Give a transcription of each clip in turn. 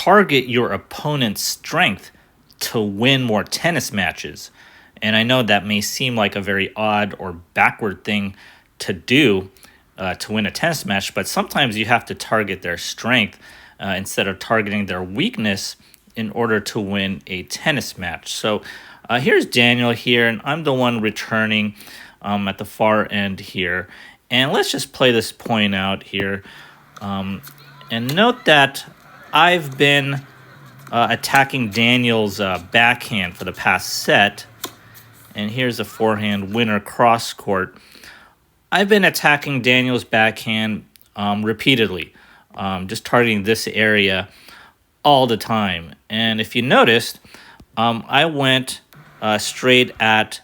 target your opponent's strength to win more tennis matches. And I know that may seem like a very odd or backward thing to do to win a tennis match, but sometimes you have to target their strength instead of targeting their weakness in order to win a tennis match. So here's Daniel here, and I'm the one returning at the far end here. And let's just play this point out here. And note that I've been attacking Daniel's backhand for the past set. And here's a forehand winner cross court. I've been attacking Daniel's backhand repeatedly, just targeting this area all the time. And if you noticed, I went straight at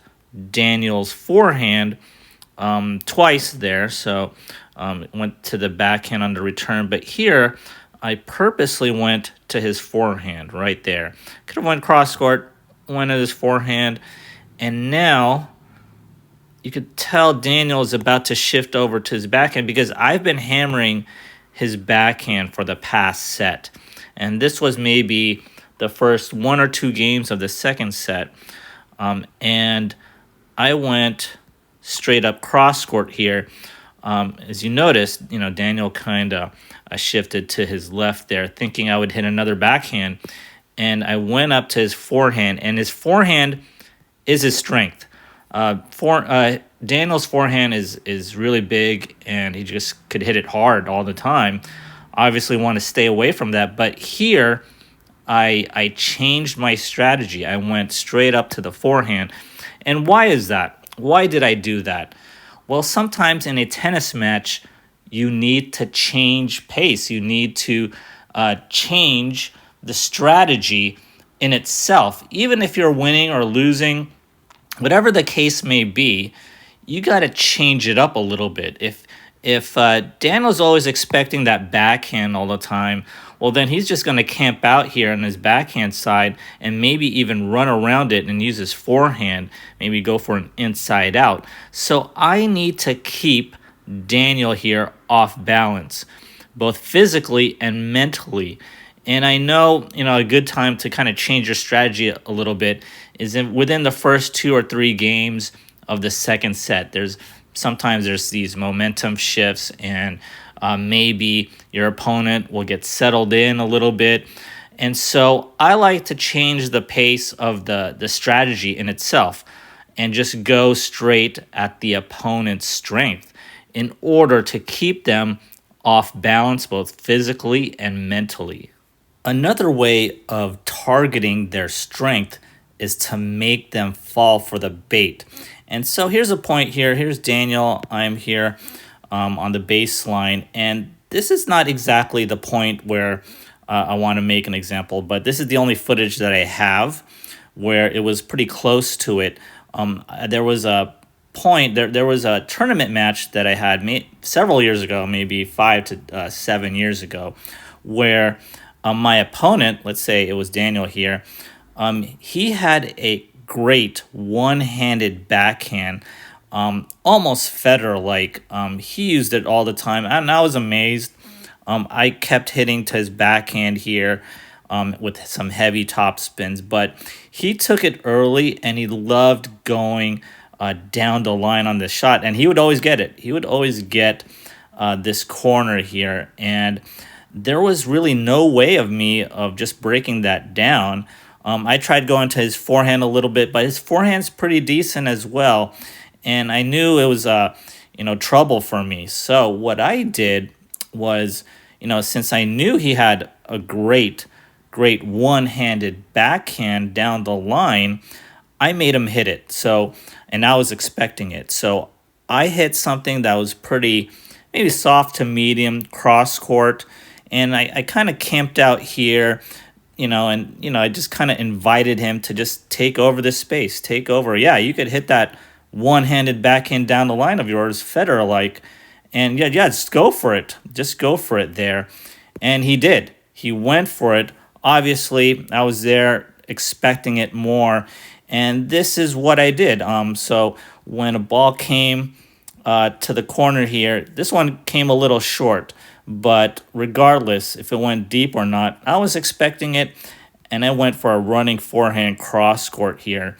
Daniel's forehand twice there. So went to the backhand on the return. But here, I purposely went to his forehand right there. Could have went cross court, went at his forehand. And now you could tell Daniel is about to shift over to his backhand because I've been hammering his backhand for the past set. And this was maybe the first 1 or 2 games of the second set. And I went straight up cross court here. As you noticed, Daniel kind of shifted to his left there, thinking I would hit another backhand. And I went up to his forehand, and his forehand is his strength. Daniel's forehand is really big, and he just could hit it hard all the time. Obviously want to stay away from that, but here I changed my strategy. I went straight up to the forehand. And why is that? Why did I do that? Well, sometimes in a tennis match, you need to change pace. You need to change the strategy in itself. Even if you're winning or losing, whatever the case may be, you got to change it up a little bit. If Daniel's always expecting that backhand all the time, well, then he's just going to camp out here on his backhand side and maybe even run around it and use his forehand, maybe go for an inside out. So I need to keep Daniel here off balance, both physically and mentally. And I know, a good time to kind of change your strategy a little bit is within the first 2 or 3 games of the second set. Sometimes there's these momentum shifts, and maybe your opponent will get settled in a little bit. And so I like to change the pace of the strategy in itself and just go straight at the opponent's strength in order to keep them off balance both physically and mentally. Another way of targeting their strength is to make them fall for the bait. And so here's a point here. Here's Daniel. I'm here on the baseline. And this is not exactly the point where I want to make an example, but this is the only footage that I have where it was pretty close to it. There was a point, there was a tournament match that I had several years ago, maybe 5 to 7 years ago, where my opponent, let's say it was Daniel here, he had a great one-handed backhand, almost Federer-like. He used it all the time, and I was amazed. I kept hitting to his backhand here with some heavy top spins, but he took it early, and he loved going down the line on this shot, and he would always get it. He would always get this corner here, and there was really no way of me of just breaking that down. I tried going to his forehand a little bit, but his forehand's pretty decent as well, and I knew it was trouble for me. So what I did was, since I knew he had a great one-handed backhand down the line, I made him hit it. And I was expecting it. So I hit something that was pretty, maybe soft to medium, cross court, and I kind of camped out here, I just kind of invited him to just take over this space, take over. Yeah, you could hit that one-handed backhand down the line of yours, Federer-like, and yeah, just go for it. Just go for it there. And he did. He went for it. Obviously, I was there expecting it more, and this is what I did. So when a ball came to the corner here, this one came a little short. But regardless if it went deep or not, I was expecting it, and I went for a running forehand cross court here.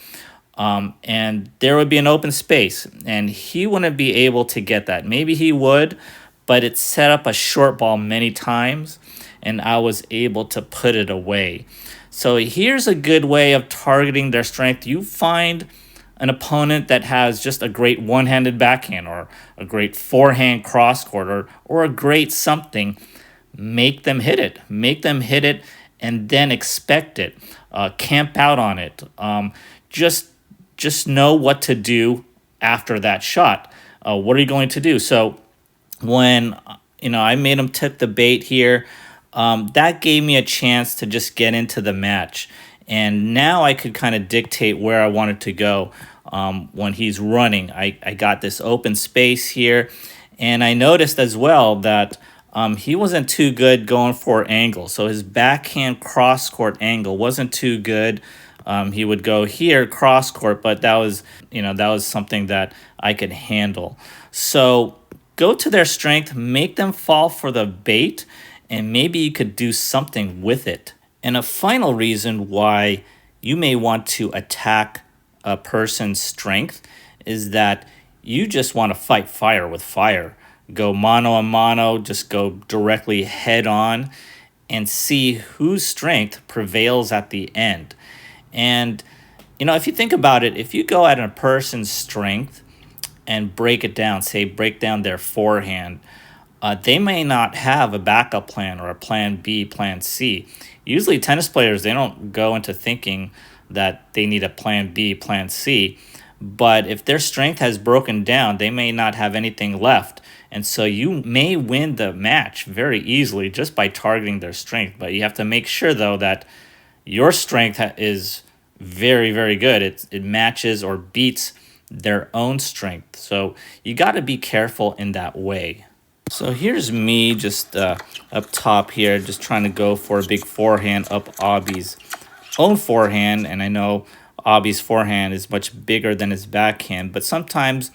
And there would be an open space, and he wouldn't be able to get that. Maybe he would, but it set up a short ball many times, and I was able to put it away. So here's a good way of targeting their strength. You find an opponent that has just a great one-handed backhand, or a great forehand cross court, or a great something. Make them hit it. Make them hit it, and then expect it. Camp out on it. Just just know what to do after that shot. What are you going to do? So when I made him tip the bait here, that gave me a chance to just get into the match, and now I could kind of dictate where I wanted to go. When he's running, I got this open space here, and I noticed as well that he wasn't too good going for angle. So his backhand cross court angle wasn't too good. He would go here cross court, but that was something that I could handle. So go to their strength, make them fall for the bait, and maybe you could do something with it. And a final reason why you may want to attack a person's strength is that you just want to fight fire with fire. Go mano a mano, just go directly head on and see whose strength prevails at the end. And, if you think about it, if you go at a person's strength and break it down, say break down their forehand, they may not have a backup plan or a plan B, plan C. Usually tennis players, they don't go into thinking that they need a plan B, plan C. But if their strength has broken down, they may not have anything left. And so you may win the match very easily just by targeting their strength. But you have to make sure, though, that your strength is very, very good. It matches or beats their own strength. So you got to be careful in that way. So here's me just up top here, just trying to go for a big forehand up Abi's own forehand. And I know Abi's forehand is much bigger than his backhand, but sometimes,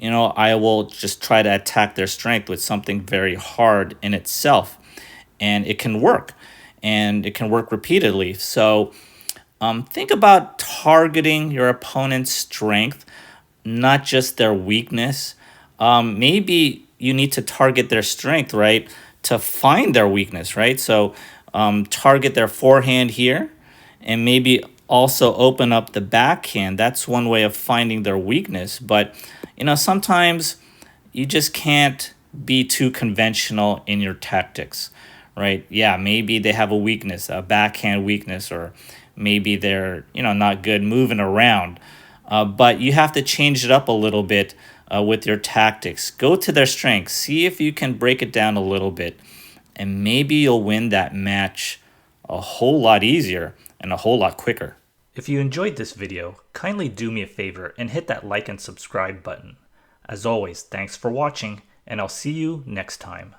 I will just try to attack their strength with something very hard in itself. And it can work. And it can work repeatedly. So think about targeting your opponent's strength, not just their weakness. Maybe you need to target their strength, right, to find their weakness, right? So target their forehand here, and maybe also open up the backhand. That's one way of finding their weakness. But, sometimes you just can't be too conventional in your tactics, right? Yeah, maybe they have a weakness, a backhand weakness, or maybe they're, not good moving around. But you have to change it up a little bit with your tactics. Go to their strengths. See if you can break it down a little bit. And maybe you'll win that match a whole lot easier and a whole lot quicker. If you enjoyed this video, kindly do me a favor and hit that like and subscribe button. As always, thanks for watching, and I'll see you next time.